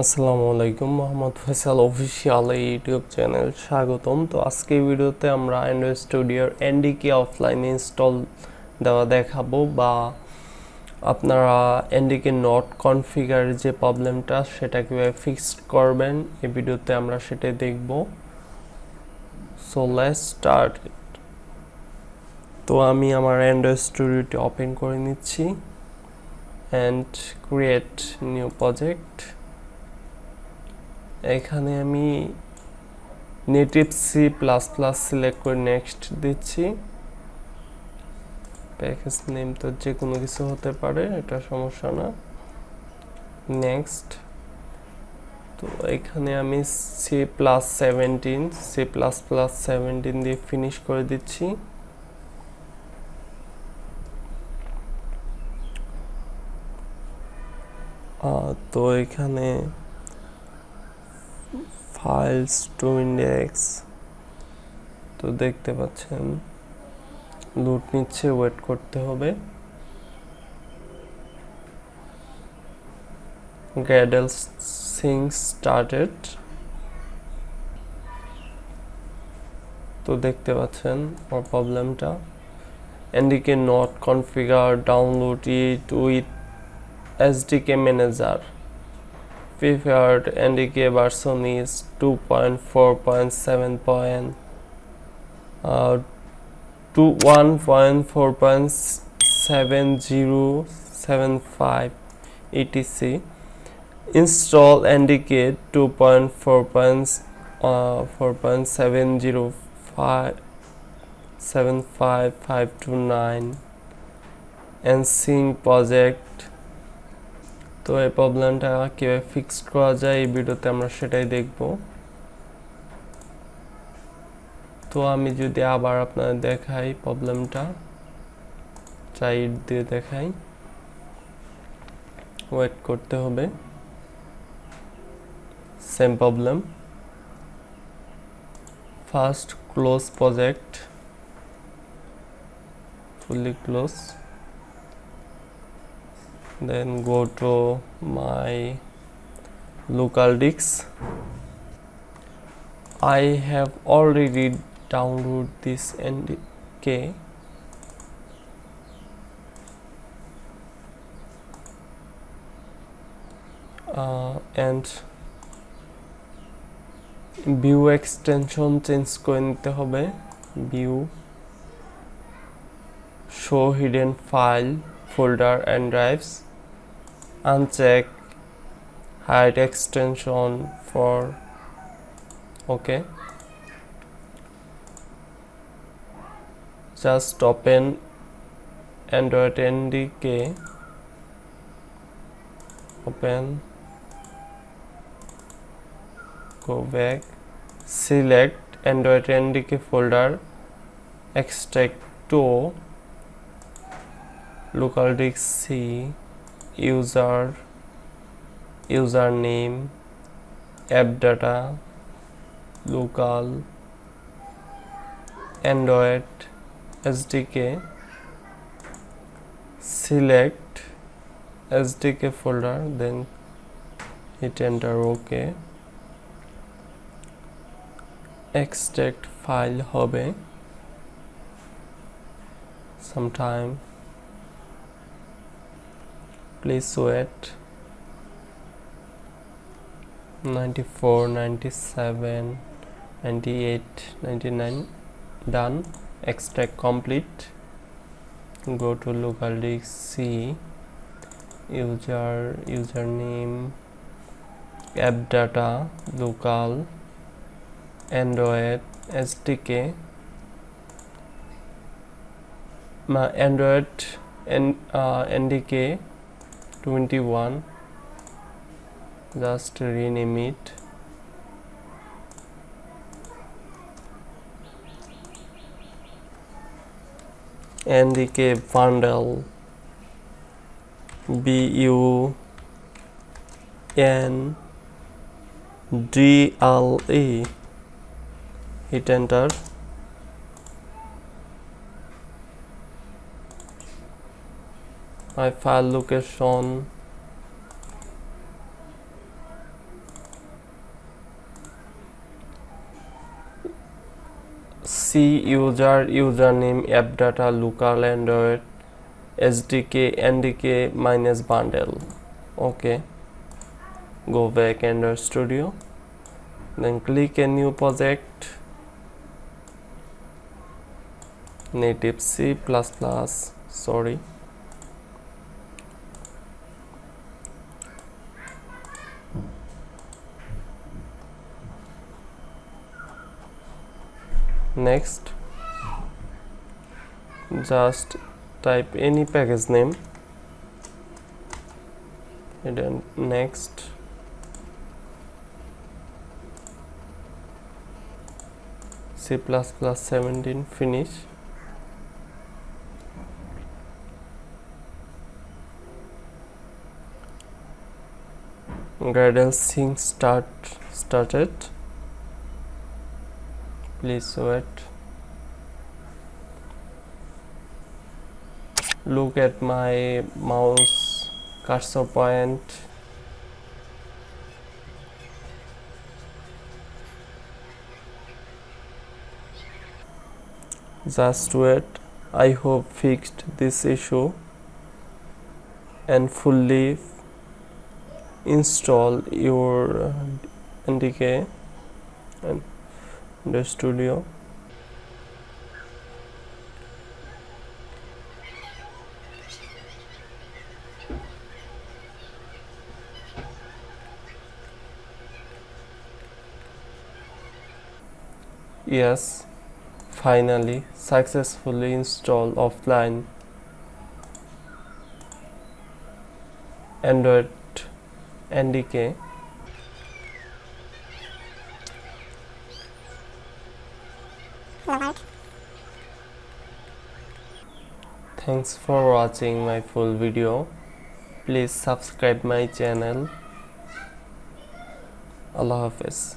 আসসালামু আলাইকুম, Mohammad Faisal official YouTube channel স্বাগতম। তো আজকে ভিডিওতে আমরা অ্যান্ড্রয়েড স্টুডিওর এনডিকে অফলাইন ইনস্টল দেওয়া দেখাবো, বা আপনারা এনডিকে নট কনফিগার যে প্রবলেমটা সেটা কীভাবে ফিক্সড করবেন এই ভিডিওতে আমরা সেটাই দেখব। So let's start. তো আমি আমার অ্যান্ড্রয়েড স্টুডিওটি ওপেন করে নিচ্ছি অ্যান্ড ক্রিয়েট নিউ প্রজেক্ট। এখানে আমি native C plus plus select করে নেক্সট দিচ্ছি। প্যাকেজ নেম তো যে কোনো কিছু হতে পারে, এটা সমস্যা না। নেক্সট। তো এখানে আমি C++ 17 দিয়ে ফিনিশ করে দিচ্ছি। তো এখানে ফাইলস টু ইন্ডেক্স তো দেখতে পাচ্ছেন লোড নিচ্ছে, ওয়েট করতে হবে। Gradle sync started। তো দেখতে পাচ্ছেন আমার প্রবলেমটা। NDK not configure download it with SDK manager. Preferred NDK version is 1.4.75 etc. Install NDK 2.4.705 and sync project। তো এই প্রবলেমটা কিভাবে ফিক্স করা যায় এই ভিডিওতে আমরা সেটাই দেখব। তো আমি যদি আবার আপনাদের দেখাই প্রবলেমটা, চাইট দিয়ে দেখাই, ওয়েট করতে হবে। Same problem. First close project, fully close, then go to my local disk. I have already downloaded this NDK and view extension change করে নিতে হবে। view show hidden file folder and drives, uncheck hide extension for okay. Just open Android NDK, open, go back, select Android NDK folder, extract to local disk C, username, app data, local, Android SDK, select SDK folder, then hit enter OK. Extract file হবে, sometime, please wait। 94, 97, 98, 99 done। Extract complete. Go to local disk C, username, app data, local, Android SDK, Android NDK 21, just rename it। NDK bundle, BUNDLE, hit enter। My file location C username app data local Android SDK NDK minus bundle. Okay, go back Android Studio, then click a new project, native C++, sorry, next just type any package name and then next, C++ 17, finish. Gradle sync started. Please wait. Look at my mouse cursor point. Just wait. I hope fixed this issue and fully install your NDK and the studio. Yes, finally successfully installed offline Android NDK. Thanks for watching my full video. Please subscribe my channel. Allah Hafiz.